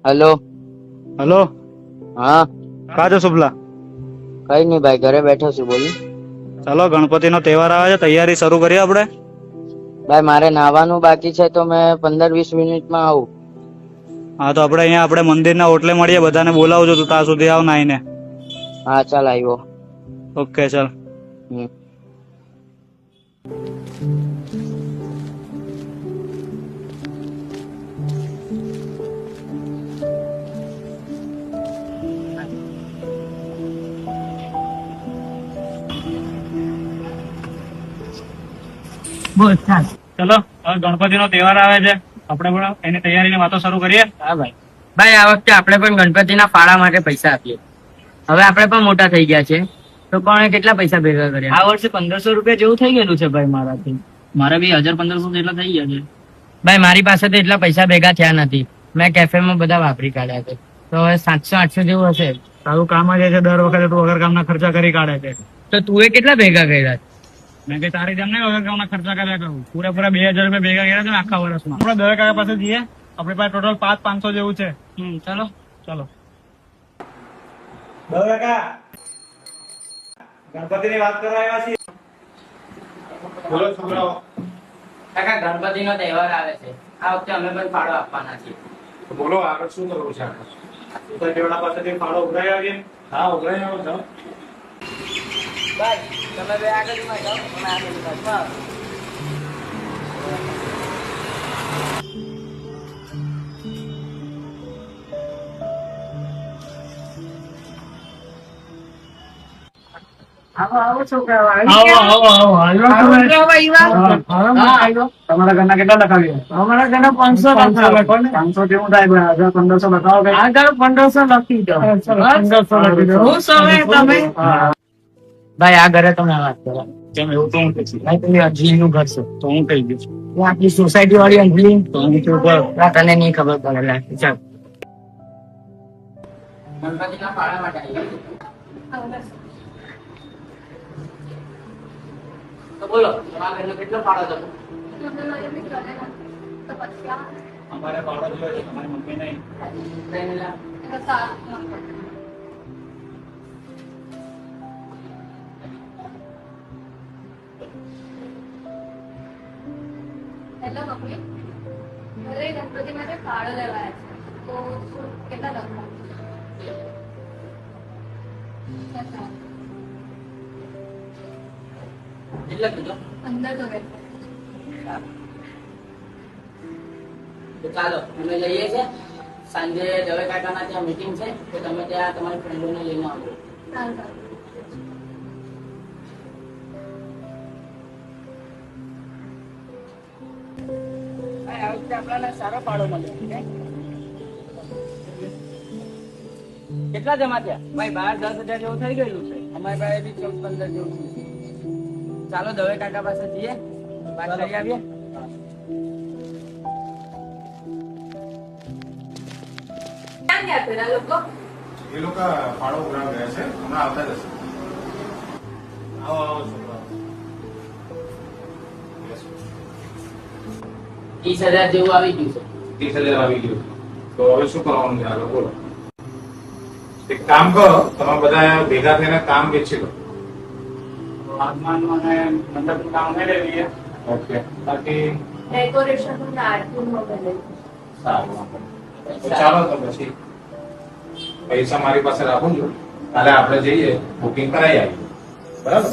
Hello. Hello. હા. કા છો શુભલા? કઈ નઈ ભાઈ, ઘરે બેઠો છું. બોલ. ચાલો, ગણપતિનો તહેવાર આવે છે, તૈયારી શરૂ કરીએ આપણે. ભાઈ મારે નાવાનું બાકી છે, તો મેં 15-20 મિનિટમાં આવું. હા, તો આપણે મંદિરના ઓટલે મળીએ, બધાને બોલાવજો, તું ત્યાં સુધી આવ નાઈને. હા ચાલ, આવ્યો. ઓકે ચાલ. હમ. બોલ ચાલ. ચલો, હવે ગણપતિનો તહેવાર આવે છે, આપણે પણ એની તૈયારીની વાતો શરૂ કરીએ. હા ભાઈ. ભાઈ, આ વખતે આપણે પણ ગણપતિના ફાળા માટે પૈસા આપીએ. હવે આપણે પણ મોટા થઈ ગયા છે, તો પણ કેટલા પૈસા ભેગા કર્યા? આ વર્ષે 1500 રૂપિયા જેવું થઈ ગયેલું છે ભાઈ મારાથી. મારે બી 1500 જેટલા થઈ ગયા છે. ભાઈ, મારી પાસે તો એટલા પૈસા ભેગા થયા નથી. મેં કેફેમાં બધા વાપરી કાઢ્યા છે, તો હવે 700-800 જેવું હશે. તારું કામ જ છે, દર વખતે તું વગર કામના ખર્ચા કરી કાઢે છે. તો તું કેટલા ભેગા કર્યા? મેં કઈ તારી જેમ નહીં વગર કામના ખર્ચા કર્યા કરું. પૂરેપૂરા 2000 રૂપિયા ભેગા કર્યા છે ને આખા વર્ષમાં. આપણે દરેક કાકા પાસે જઈએ, આપણી પાસે ટોટલ 500 જેવું છે. ચલો. ચલો. ગણપતિની વાત કરવા આવ્યા છીએ. બોલો છોકરાઓ. કાકા, ગણપતિનો તહેવાર આવે છે, આ વખતે અમે પણ ફાળો આપવાના છીએ. બોલો, આગળ શું કરવું છે? સોસાયટીવાળા પાસેથી ફાળો ઉઘરાઈ આવીએ. હા, ઉભરાઈ આવો જાઓ. ભાઈ, તમે બે આગળમાં જાઓ, અમે આગળમાં જાઓ. તમારા ઘરના કેટલા લખાવ્યો? અમારા ઘરે 500 500 જેવું થાય, 1500 લખાવો. આગળ 1500 લખી દો. 1500 લખી દો. હું સમય તમે ભાઈ, આ ઘરે તમે વાત કરો. કેમ એવું તો હું કહીશ. ભાઈ, તમે અંજલિનું ઘર છે, તો હું કહી દઈશ. હું આપણી સોસાયટી વાળી અંજલિ. તો હું તો ઉપર તને નહીં ખબર પડે. ચાલ. ગણપતિના ફાળા માટે આવ્યા. તો બોલો, તમારા ઘરનો કેટલો ફાળો થતો? અમારે ફાળો જોઈએ છે, તમારી મમ્મી નહીં. હેલો મમ્મી, ઘરે ગણપતિ માટે ફાળો લેવાયા છે, તો કેટલા લખવા? કેટલા કીધો? 15 તો ચાલો, અમે જઈએ છીએ. સાંજે દવે કાકાના ત્યાં મીટિંગ છે, તો તમે ત્યાં તમારી ફ્રેન્ડોને લઈને આવો. સારું. આ વખતે આપણને સારો ફાળો મળ્યો. કેટલા જમા થયા? ભાઈ, 12-10 હજાર જેવું થઈ ગયેલું છે. અમારી પાસે બી 14-15 જેવું છે. ચાલો, દવે કાકા પાસે જઈએ, વાત કરી આવીએ. ક્યાં ગયા પેલા લોકો? એ લોકો ફાળો ઉઘરાવ ગયા છે, હમણાં આવતા જશે. આવો આવો છોકરાઓ. 30,000 જેવું આવી ગયું છે. 30,000 આવી ગયું. તો હવે શું કરવાનું છે આગળ બોલો? એક કામ કરો, તમે બધા ભેગા થઈને કામ વેચી લો. આગમન અને મંડપનું કામ નહીં લેવીએ. ઓકે, બાકી ડેકોરેશન નું આરતી નું બધું. સારું. તો ચાલો, તો પછી પૈસા મારી પાસે રાખું છું, કાલે આપણે જઈએ બુકિંગ કરાવી આવીએ. બરાબર.